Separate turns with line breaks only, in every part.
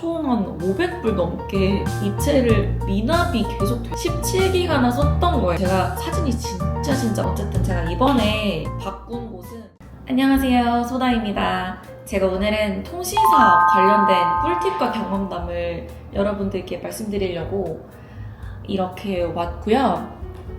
총 한 500불 넘게 이체를 미납이 계속 17기가나 썼던 거예요. 제가 사진이 진짜 어쨌든 제가 이번에 바꾼 곳은 안녕하세요, 소다입니다. 제가 오늘은 통신사 관련된 꿀팁과 경험담을 여러분들께 말씀드리려고 이렇게 왔고요.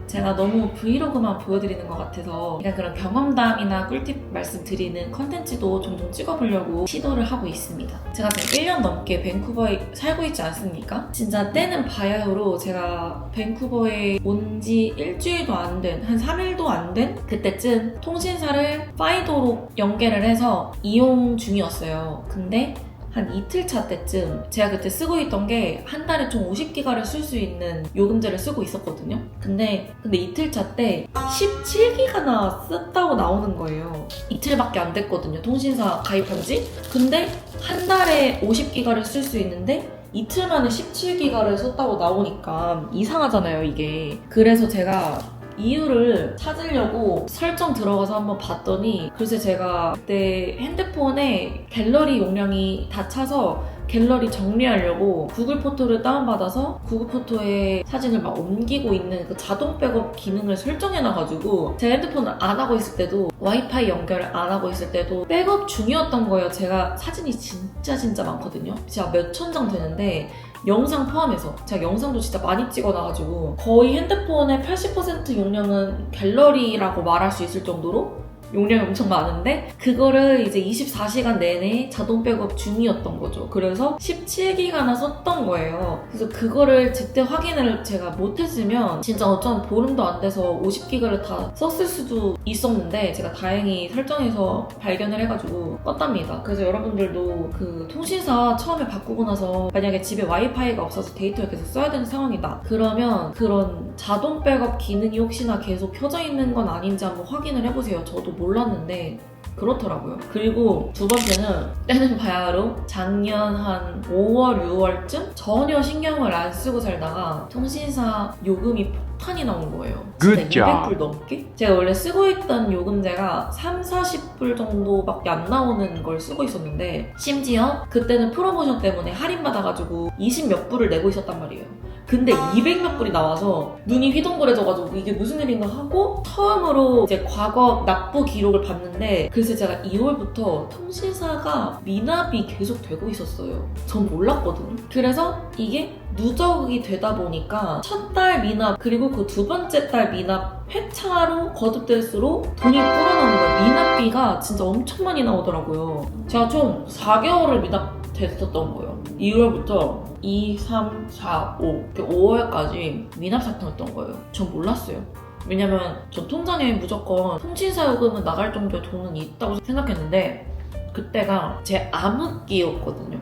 제가 너무 브이로그만 보여드리는 것 같아서 그냥 그런 경험담이나 꿀팁 말씀드리는 컨텐츠도 종종 찍어보려고 시도를 하고 있습니다. 제가 지금 1년 넘게 밴쿠버에 살고 있지 않습니까? 진짜 때는 바야흐로 제가 밴쿠버에 온 지 일주일도 안 된, 한 3일도 안 된 그때쯤 통신사를 파이도로 연계를 해서 이용 중이었어요. 근데 한 이틀 차 때쯤 제가 그때 쓰고 있던 게 한 달에 총 50기가를 쓸 수 있는 요금제를 쓰고 있었거든요. 근데 이틀 차 때 17기가나 썼다고 나오는 거예요. 이틀밖에 안 됐거든요, 통신사 가입한 지. 근데 한 달에 50기가를 쓸 수 있는데 이틀 만에 17기가를 썼다고 나오니까 이상하잖아요, 이게. 그래서 제가 이유를 찾으려고 설정 들어가서 한번 봤더니 글쎄 제가 그때 핸드폰에 갤러리 용량이 다 차서 갤러리 정리하려고 구글 포토를 다운받아서 구글 포토에 사진을 막 옮기고 있는 그 자동 백업 기능을 설정해놔가지고 제 핸드폰을 안 하고 있을 때도 와이파이 연결을 안 하고 있을 때도 백업 중이었던 거예요. 제가 사진이 진짜 많거든요. 제가 몇천 장 되는데 영상 포함해서 제가 영상도 진짜 많이 찍어놔가지고 거의 핸드폰의 80% 용량은 갤러리라고 말할 수 있을 정도로 용량이 엄청 많은데 그거를 이제 24시간 내내 자동 백업 중이었던 거죠. 그래서 17기가나 썼던 거예요. 그래서 그거를 제때 확인을 제가 못했으면 진짜 어쩌면 보름도 안 돼서 50기가를 다 썼을 수도 있었는데 제가 다행히 설정해서 발견을 해가지고 껐답니다. 그래서 여러분들도 그 통신사 처음에 바꾸고 나서 만약에 집에 와이파이가 없어서 데이터를 계속 써야 되는 상황이다. 그러면 그런 자동 백업 기능이 혹시나 계속 켜져 있는 건 아닌지 한번 확인을 해보세요. 저도 몰랐는데 그렇더라고요. 그리고 두 번째는 때는 바야흐로 작년 한 5월, 6월쯤 전혀 신경을 안 쓰고 살다가 통신사 요금이 폭탄이 나온 거예요. 진짜 200불 넘게? 제가 원래 쓰고 있던 요금제가 30-40불 정도밖에 안 나오는 걸 쓰고 있었는데 심지어 그때는 프로모션 때문에 할인받아가지고 20몇 불을 내고 있었단 말이에요. 근데 200몇 불이 나와서 눈이 휘둥그레져가지고 이게 무슨 일인가 하고 처음으로 이제 과거 납부 기록을 봤는데 글쎄 제가 2월부터 통신사가 미납이 계속 되고 있었어요. 전 몰랐거든요. 그래서 이게 누적이 되다 보니까 첫 달 미납 그리고 그 두 번째 달 미납 회차로 거듭될수록 돈이 불어나는 거예요. 미납비가 진짜 엄청 많이 나오더라고요. 제가 총 4개월을 미납됐었던 거예요. 2월부터 2, 3, 4, 5 5월까지 미납 사탕이었던 거예요. 전 몰랐어요. 왜냐면 전 통장에 무조건 통신사 요금은 나갈 정도의 돈은 있다고 생각했는데 그때가 제 암흑기였거든요.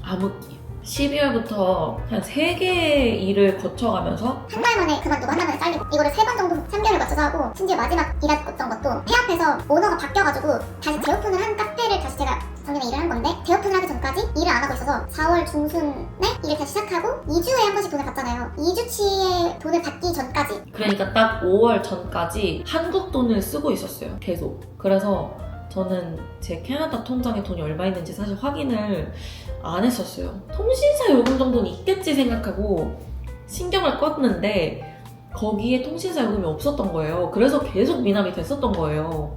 암흑기. 12월부터 한 3개의 일을 거쳐가면서
한 달 만에 그만두고 한 달 만에 잘리고 이거를 3번 정도 3개월을 거쳐서 하고 심지어 마지막 일했던 것도 폐업해서 오너가 바뀌어가지고 다시 재오픈을 한 카페를 다시 제가 작년에 일을 한 건데 재오픈을 하기 전까지 일을 안 하고 있어서 4월 중순에 일을 다시 시작하고 2주에 한 번씩 돈을 받잖아요. 2주치의 돈을 받기 전까지
그러니까 딱 5월 전까지 한국 돈을 쓰고 있었어요. 계속. 그래서 저는 제 캐나다 통장에 돈이 얼마 있는지 사실 확인을 안 했었어요. 통신사 요금 정도는 있겠지 생각하고 신경을 껐는데 거기에 통신사 요금이 없었던 거예요. 그래서 계속 미납이 됐었던 거예요.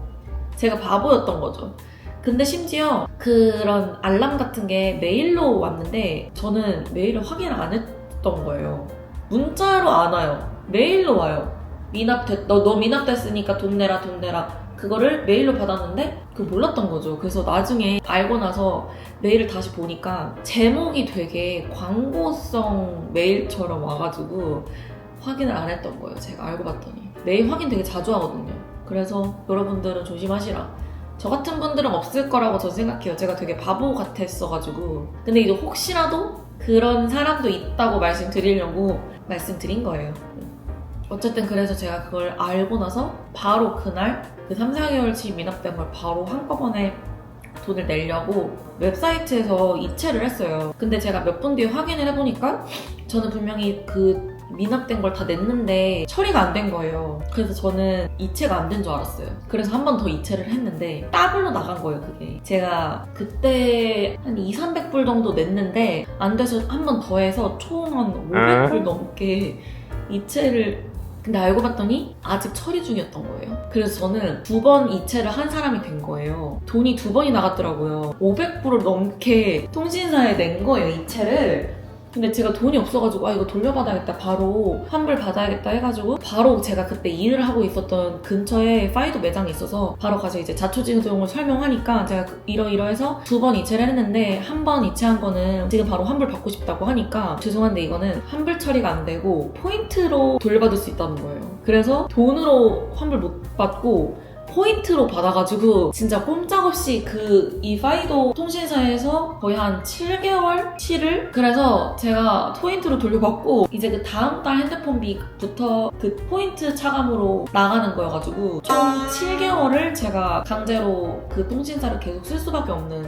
제가 바보였던 거죠. 근데 심지어 그런 알람 같은 게 메일로 왔는데 저는 메일을 확인을 안 했던 거예요. 문자로 안 와요. 메일로 와요. 너 미납됐으니까 돈 내라. 그거를 메일로 받았는데 그걸 몰랐던 거죠. 그래서 나중에 알고 나서 메일을 다시 보니까 제목이 되게 광고성 메일처럼 와가지고 확인을 안 했던 거예요. 제가 알고 봤더니. 메일 확인 되게 자주 하거든요. 그래서 여러분들은 조심하시라. 저 같은 분들은 없을 거라고 저는 생각해요. 제가 되게 바보 같았어가지고. 근데 이제 혹시라도 그런 사람도 있다고 말씀드리려고 말씀드린 거예요. 어쨌든 그래서 제가 그걸 알고 나서 바로 그날 그 3, 4개월치 미납된 걸 바로 한꺼번에 돈을 내려고 웹사이트에서 이체를 했어요. 근데 제가 몇 분 뒤에 확인을 해보니까 저는 분명히 그 미납된 걸 다 냈는데 처리가 안 된 거예요. 그래서 저는 이체가 안 된 줄 알았어요. 그래서 한 번 더 이체를 했는데 더블로 나간 거예요, 그게. 제가 그때 한 200~300불 정도 냈는데 안 돼서 한 번 더 해서 총 한 500불 넘게 이체를, 근데 알고 봤더니 아직 처리 중이었던 거예요. 그래서 저는 2번 이체를 한 사람이 된 거예요. 돈이 2번이 나갔더라고요. 500불을 넘게 통신사에 낸 거예요, 이체를. 근데 제가 돈이 없어가지고 이거 돌려받아야겠다, 바로 환불 받아야겠다 해가지고 바로 제가 그때 일을 하고 있었던 근처에 파이도 매장이 있어서 바로 가서 이제 자초지종을 설명하니까 제가 이러이러해서 2번 이체를 했는데 한 번 이체한 거는 지금 바로 환불 받고 싶다고 하니까 죄송한데 이거는 환불 처리가 안 되고 포인트로 돌려받을 수 있다는 거예요. 그래서 돈으로 환불 못 받고 포인트로 받아가지고 진짜 꼼짝없이 이 파이도 통신사에서 거의 한 7개월치를 그래서 제가 포인트로 돌려받고 이제 그 다음 달 핸드폰비부터 그 포인트 차감으로 나가는 거여가지고 총 7개월을 제가 강제로 그 통신사를 계속 쓸 수밖에 없는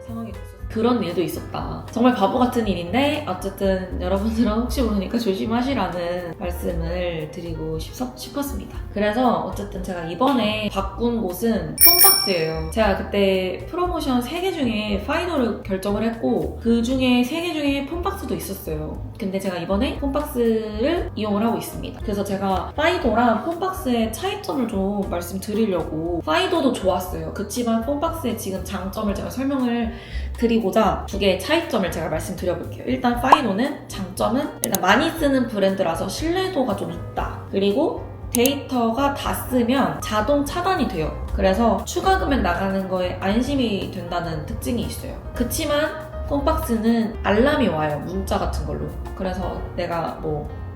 상황이 됐어요. 그런 일도 있었다. 정말 바보 같은 일인데 어쨌든 여러분들은 혹시 모르니까 조심하시라는 말씀을 드리고 싶었습니다. 그래서 어쨌든 제가 이번에 바꾼 곳은 폰박스예요. 제가 그때 프로모션 3개 중에 파이도를 결정을 했고 그 중에 3개 중에 폰박스도 있었어요. 근데 제가 이번에 폰박스를 이용을 하고 있습니다. 그래서 제가 파이도랑 폰박스의 차이점을 좀 말씀드리려고. 파이도도 좋았어요. 그치만 폰박스의 지금 장점을 제가 설명을 드리고자 2개의 차이점을 제가 말씀드려볼게요. 일단 파이도는 장점은 일단 많이 쓰는 브랜드라서 신뢰도가 좀 있다. 그리고 데이터가 다 쓰면 자동 차단이 돼요. 그래서 추가 금액 나가는 거에 안심이 된다는 특징이 있어요. 그치만 폰박스는 알람이 와요. 문자 같은 걸로. 그래서 내가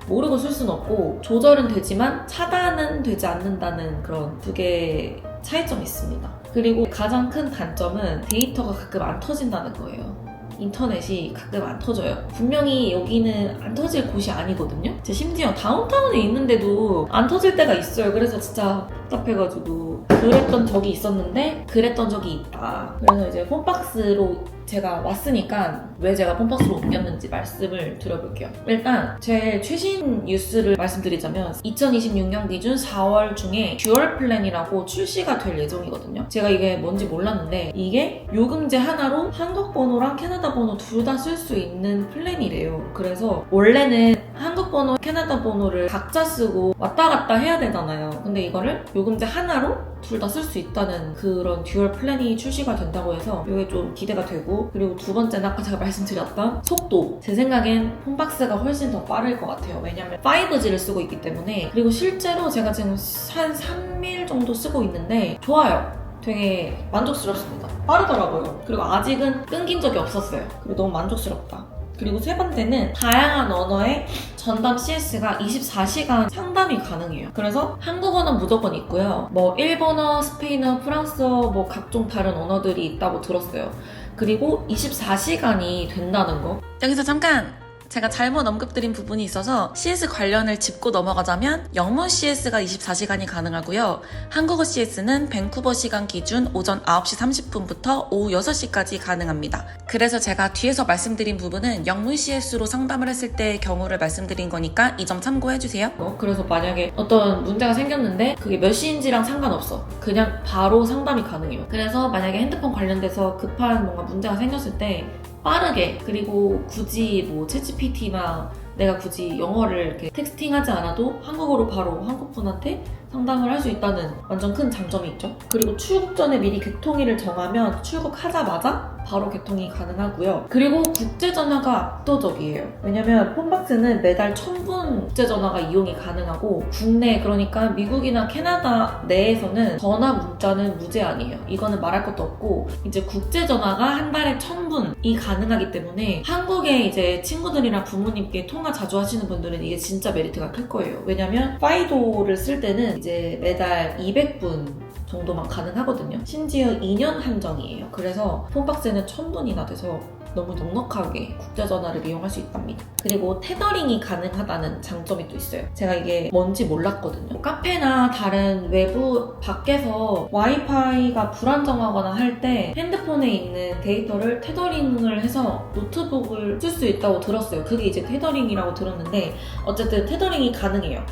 모르고 쓸 수는 없고 조절은 되지만 차단은 되지 않는다는 그런 2개의 차이점이 있습니다. 그리고 가장 큰 단점은 데이터가 가끔 안 터진다는 거예요. 인터넷이 가끔 안 터져요. 분명히 여기는 안 터질 곳이 아니거든요. 제가 심지어 다운타운에 있는데도 안 터질 때가 있어요. 그래서 진짜 답답해가지고 그랬던 적이 있었는데 그랬던 적이 있다. 그래서 이제 폰박스로 제가 왔으니까 왜 제가 폰박스로 옮겼는지 말씀을 드려볼게요. 일단 제 최신 뉴스를 말씀드리자면 2026년 기준 4월 중에 듀얼 플랜이라고 출시가 될 예정이거든요. 제가 이게 뭔지 몰랐는데 이게 요금제 하나로 한국 번호랑 캐나다 번호 둘 다 쓸 수 있는 플랜이래요. 그래서 원래는 한국 번호, 캐나다 번호를 각자 쓰고 왔다 갔다 해야 되잖아요. 근데 이거를 요금제 하나로 둘 다 쓸 수 있다는 그런 듀얼 플랜이 출시가 된다고 해서 이게 좀 기대가 되고, 그리고 두 번째는 아까 제가 말씀드렸던 속도. 제 생각엔 폰박스가 훨씬 더 빠를 것 같아요. 왜냐면 5G를 쓰고 있기 때문에. 그리고 실제로 제가 지금 한 3일 정도 쓰고 있는데 좋아요. 되게 만족스럽습니다. 빠르더라고요. 그리고 아직은 끊긴 적이 없었어요. 그리고 너무 만족스럽다. 그리고 세 번째는 다양한 언어의 전담 CS가 24시간 상담이 가능해요. 그래서 한국어는 무조건 있고요. 일본어, 스페인어, 프랑스어, 각종 다른 언어들이 있다고 들었어요. 그리고 24시간이 된다는 거. 여기서 잠깐! 제가 잘못 언급드린 부분이 있어서 CS 관련을 짚고 넘어가자면 영문 CS가 24시간이 가능하고요. 한국어 CS는 밴쿠버 시간 기준 오전 9시 30분부터 오후 6시까지 가능합니다. 그래서 제가 뒤에서 말씀드린 부분은 영문 CS로 상담을 했을 때의 경우를 말씀드린 거니까 이 점 참고해주세요. 그래서 만약에 어떤 문제가 생겼는데 그게 몇 시인지랑 상관없어. 그냥 바로 상담이 가능해요. 그래서 만약에 핸드폰 관련돼서 급한 뭔가 문제가 생겼을 때 빠르게, 그리고 굳이 챗GPT나 내가 굳이 영어를 이렇게 텍스팅하지 않아도 한국어로 바로 한국분한테 상담을 할 수 있다는 완전 큰 장점이 있죠. 그리고 출국 전에 미리 개통일을 정하면 출국하자마자 바로 개통이 가능하고요. 그리고 국제전화가 압도적이에요. 왜냐면 폰박스는 매달 1000분 국제전화가 이용이 가능하고, 국내, 그러니까 미국이나 캐나다 내에서는 전화 문자는 무제한이에요. 이거는 말할 것도 없고, 이제 국제전화가 한 달에 1000분이 가능하기 때문에 한국에 이제 친구들이랑 부모님께 통화 자주 하시는 분들은 이게 진짜 메리트가 클 거예요. 왜냐면 파이도를 쓸 때는 이제 매달 200분 정도만 가능하거든요. 심지어 2년 한정이에요. 그래서 폰박스는 1000분이나 돼서 너무 넉넉하게 국제전화를 이용할 수 있답니다. 그리고 테더링이 가능하다는 장점이 또 있어요. 제가 이게 뭔지 몰랐거든요. 카페나 다른 외부 밖에서 와이파이가 불안정하거나 할 때 핸드폰에 있는 데이터를 테더링을 해서 노트북을 쓸 수 있다고 들었어요. 그게 이제 테더링이라고 들었는데 어쨌든 테더링이 가능해요.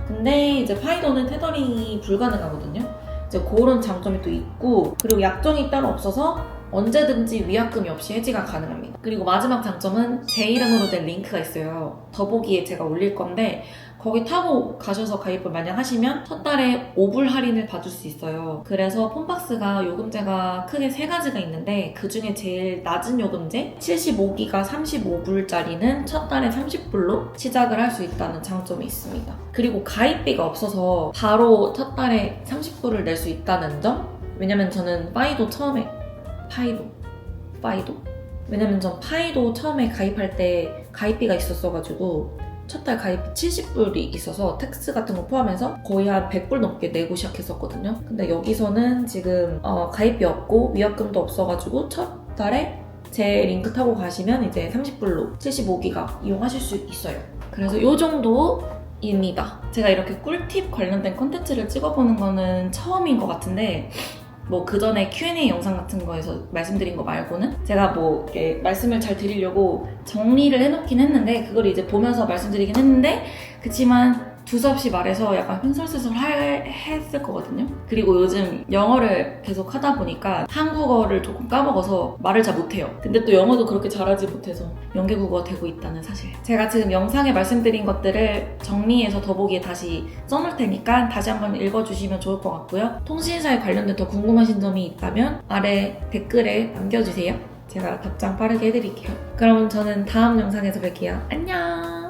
근데 이제 파이도는 테더링이 불가능하거든요. 이제 그런 장점이 또 있고, 그리고 약정이 따로 없어서 언제든지 위약금이 없이 해지가 가능합니다. 그리고 마지막 장점은 제 이름으로 된 링크가 있어요. 더보기에 제가 올릴 건데 거기 타고 가셔서 가입을 만약 하시면 첫 달에 5불 할인을 받을 수 있어요. 그래서 폰박스가 요금제가 크게 3가지가 있는데 그 중에 제일 낮은 요금제 75기가 35불짜리는 첫 달에 30불로 시작을 할 수 있다는 장점이 있습니다. 그리고 가입비가 없어서 바로 첫 달에 30불을 낼 수 있다는 점? 왜냐면 저는 파이도 왜냐면 전 파이도 처음에 가입할 때 가입비가 있었어가지고 첫 달 가입비 70불이 있어서 텍스 같은 거 포함해서 거의 한 100불 넘게 내고 시작했었거든요. 근데 여기서는 지금 가입비 없고 위약금도 없어가지고 첫 달에 제 링크 타고 가시면 이제 30불로 75기가 이용하실 수 있어요. 그래서 요 정도입니다. 제가 이렇게 꿀팁 관련된 콘텐츠를 찍어보는 거는 처음인 것 같은데 뭐 그 전에 Q&A 영상 같은 거에서 말씀드린 거 말고는 제가 뭐 이렇게 말씀을 잘 드리려고 정리를 해놓긴 했는데 그걸 이제 보면서 말씀드리긴 했는데 그치만 두서없이 말해서 약간 횡설수설 했을 거거든요. 그리고 요즘 영어를 계속 하다 보니까 한국어를 조금 까먹어서 말을 잘 못해요. 근데 또 영어도 그렇게 잘하지 못해서 연계국어가 되고 있다는 사실. 제가 지금 영상에 말씀드린 것들을 정리해서 더보기에 다시 써놓을 테니까 다시 한번 읽어주시면 좋을 것 같고요. 통신사에 관련된 더 궁금하신 점이 있다면 아래 댓글에 남겨주세요. 제가 답장 빠르게 해드릴게요. 그럼 저는 다음 영상에서 뵐게요. 안녕!